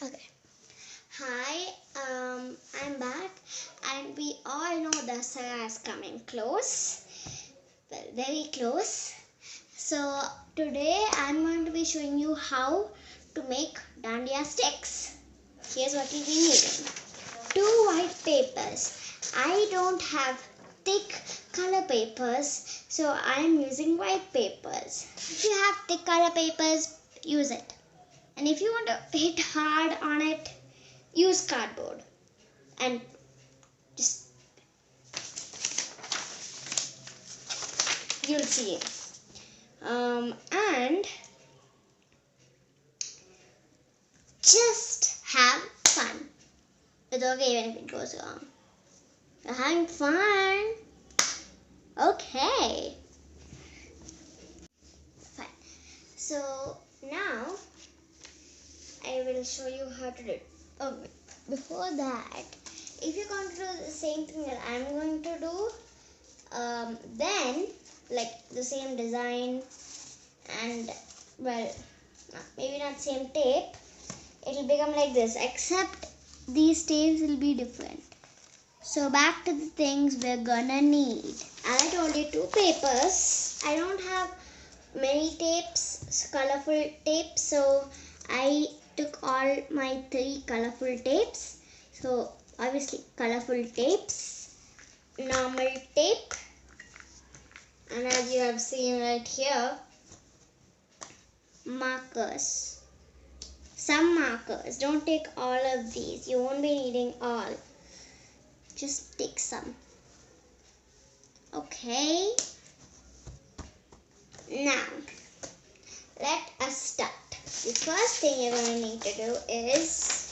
Okay. Hi, I'm back, and we all know Dasara is coming close. Well, very close. So today I'm going to be showing you how to make Dandia Sticks. Here's what you'll be needing: 2 white papers. I don't have thick color papers, so I'm using white papers. If you have thick color papers, use it. And if you want to hit hard on it, use cardboard and just you'll see it. And just have fun. It's okay even if it goes wrong. You're having fun. Okay. Fine. So now I will show you how to do it. Oh, before that, if you're going to do the same thing that I'm going to do, then like the same design and maybe not same tape, it'll become like this, except these tapes will be different. So back to the things we're gonna need. As I told you, 2 papers. I don't have many tapes, colorful tapes, so I took all my 3 colorful tapes. So obviously colorful tapes, normal tape, and as you have seen right here, markers. Some markers. Don't take all of these. You won't be needing all. Just take some. Okay. Now, let us start. The first thing you're going to need to do is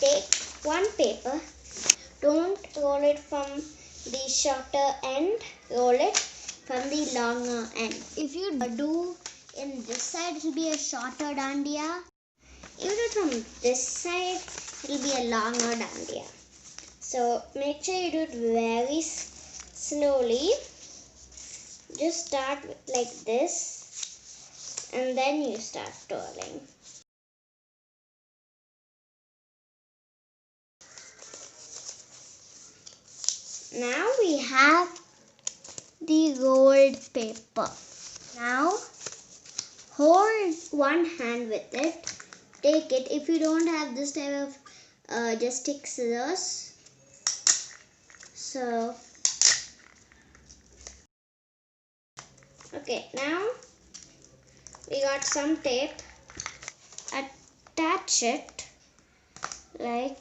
take one paper. Don't roll it from the shorter end. Roll it from the longer end. If you do in this side, it will be a shorter dandiya. If you do it from this side, it will be a longer dandiya. So make sure you do it very slowly. Just start like this and then you start twirling. Now we have the rolled paper. Now hold one hand with it. Take it. If you don't have this type of, just take scissors. So, okay, now we got some tape. Attach it like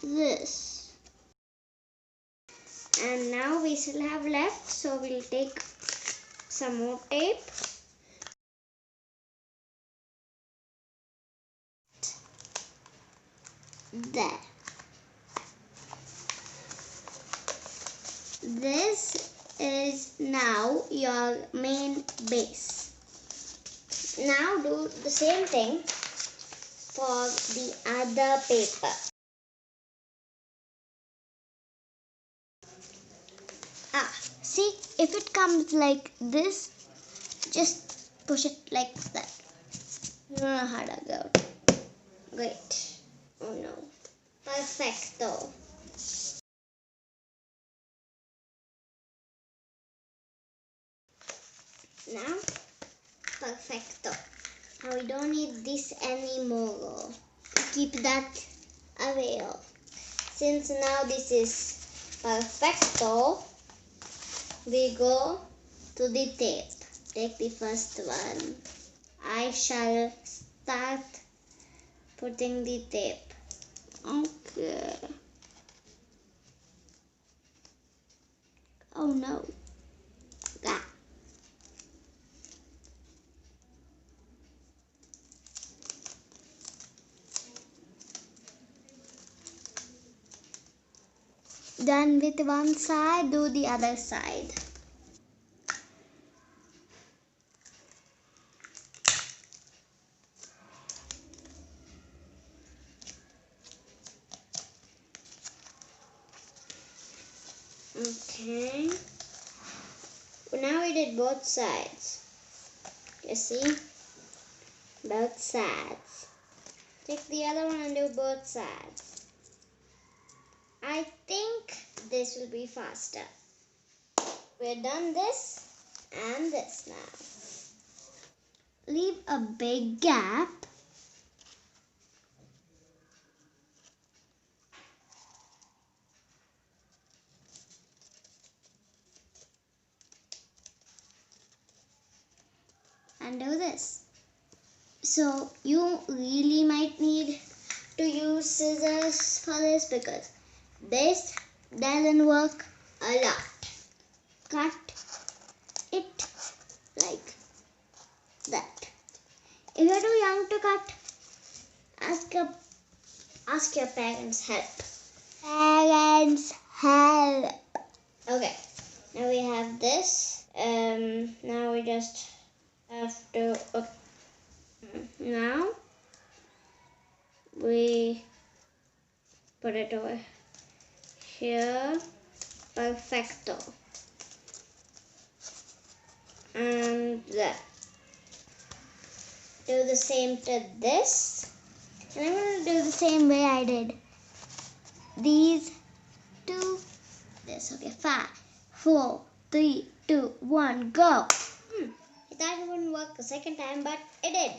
this. And now we still have left, so we'll take some more tape. There. This is now your main base. Now do the same thing for the other paper. See, if it comes like this, just push it like that. You don't know how to go. Great. Oh no. Perfecto. Now, perfecto. Now we don't need this anymore. Keep that away. Since now this is perfecto, we go to the tape. Take the first one. I shall start putting the tape. Okay. Oh no. Ah. Done with one side, do the other side. Okay. Now we did both sides. You see? both sides. Take the other one and do both sides. I think this will be faster. We're done this and this now. Leave a big gap. And do this. So you really might need to use scissors for this because this doesn't work a lot. Cut it like that. If you're too young to cut, ask your parents' help. Parents' help. Okay, now we have this. Now we just have to. Now we put it over here. Perfecto. And that. Do the same to this. And I'm going to do the same way I did these two. This. Okay, 5, 4, 3, 2, 1, go. I thought it wouldn't work the second time, but it did.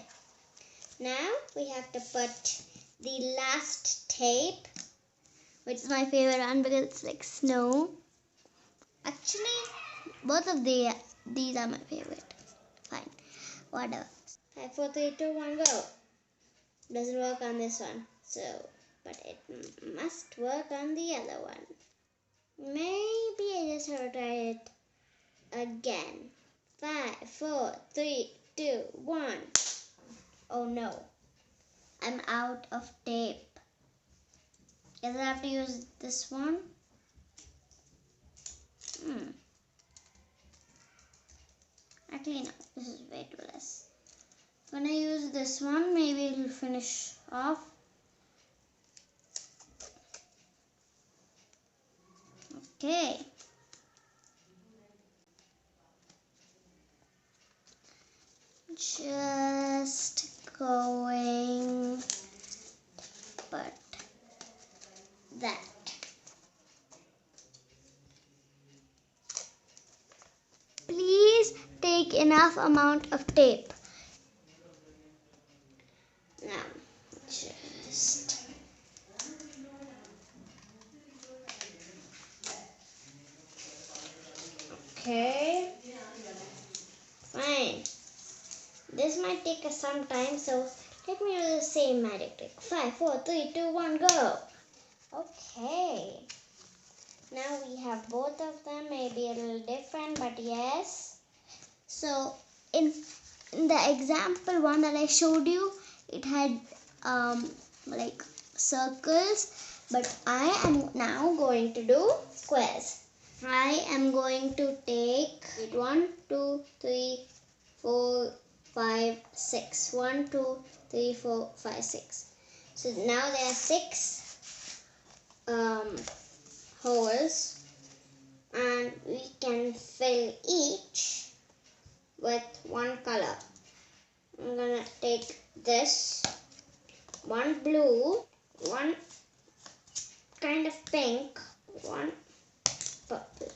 Now we have to put the last tape, which is my favorite one because it's like snow. Actually, both of these are my favorite. Fine, whatever. 5, 4, 3, 2, 1, go. Doesn't work on this one, so but it must work on the other one. Maybe I just have to try it again. 5, 4, 3, 2, 1. Oh no, I'm out of tape. Guess I have to use this one. Actually, no, this is way too less. When I use this one, maybe it'll finish off. Okay. Just going, but that. Please take enough amount of tape. Now, just okay. Fine. This might take us some time, so let me do the same magic trick. 5, 4, 3, 2, 1, go. Okay. Now we have both of them, maybe a little different, but yes. So in the example one that I showed you, it had like circles, but I am now going to do squares. I am going to take 1, 2, 3, 4, 5, 6. 1, 2, 3, 4, 5, 6. So now there are 6 holes, and we can fill each with one color. I'm gonna take this, one blue, one kind of pink, one purple.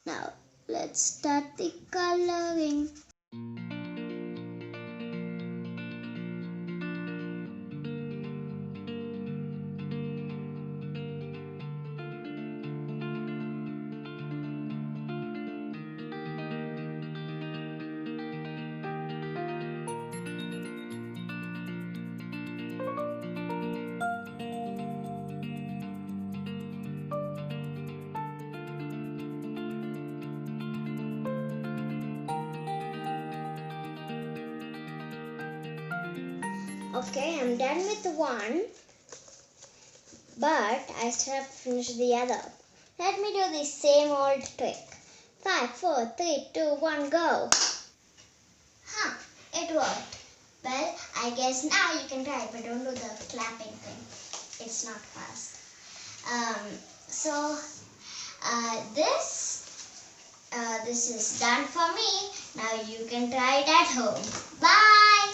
Now let's start the coloring. Okay, I'm done with one, but I still have to finish the other. Let me do the same old trick. 5, 4, 3, 2, 1, go. It worked. Well, I guess now you can try it, but don't do the clapping thing. It's not fast. This is done for me. Now you can try it at home. Bye!